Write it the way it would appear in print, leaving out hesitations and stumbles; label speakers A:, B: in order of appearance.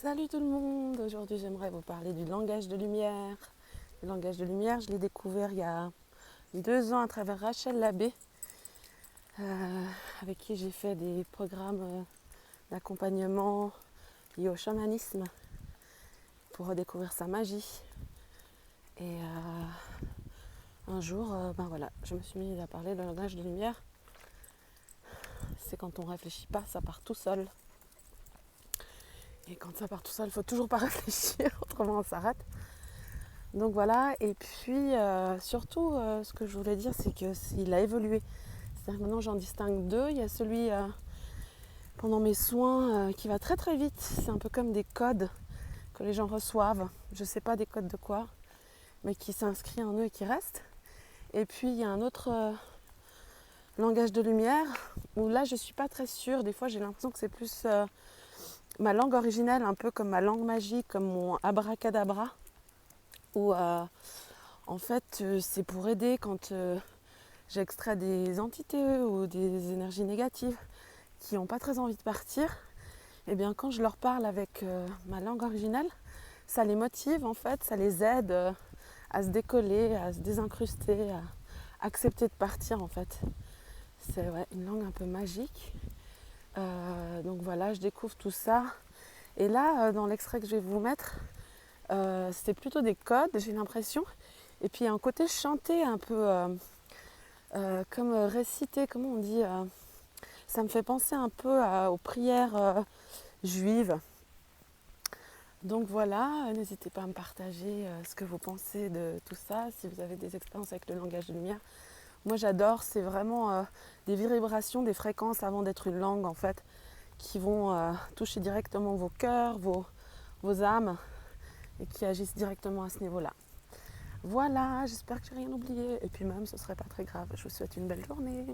A: Salut tout le monde, aujourd'hui j'aimerais vous parler du langage de lumière. Le langage de lumière, je l'ai découvert il y a 2 ans à travers Rachel Labbé, avec qui j'ai fait des programmes d'accompagnement liés au chamanisme pour redécouvrir sa magie. Et un jour, je me suis mise à parler de langage de lumière. C'est quand on ne réfléchit pas, ça part tout seul. Et quand ça part tout seul, il ne faut toujours pas réfléchir, autrement on s'arrête. Donc voilà, et puis surtout ce que je voulais dire, c'est qu'il a évolué. C'est-à-dire que maintenant j'en distingue deux. Il y a celui pendant mes soins qui va très très vite. C'est un peu comme des codes que les gens reçoivent. Je ne sais pas des codes de quoi, mais qui s'inscrit en eux et qui reste. Et puis il y a un autre langage de lumière où là je ne suis pas très sûre. Des fois j'ai l'impression que c'est plus ma langue originelle, un peu comme ma langue magique, comme mon abracadabra. Où en fait c'est pour aider quand j'extrais des entités ou des énergies négatives qui n'ont pas très envie de partir. Et bien quand je leur parle avec ma langue originelle, ça les motive en fait, ça les aide à se décoller, à se désincruster, à accepter de partir en fait. C'est une langue un peu magique. Donc voilà, je découvre tout ça. Et là, dans l'extrait que je vais vous mettre, c'est plutôt des codes, j'ai l'impression. Et puis il y a un côté chanté un peu comme récité, comment on dit ça me fait penser un peu aux prières juives. Donc voilà, n'hésitez pas à me partager ce que vous pensez de tout ça, si vous avez des expériences avec le langage de lumière. Moi j'adore, c'est vraiment des vibrations, des fréquences avant d'être une langue en fait, qui vont toucher directement vos cœurs, vos âmes, et qui agissent directement à ce niveau-là. Voilà, j'espère que j'ai rien oublié, et puis même ce serait pas très grave. Je vous souhaite une belle journée.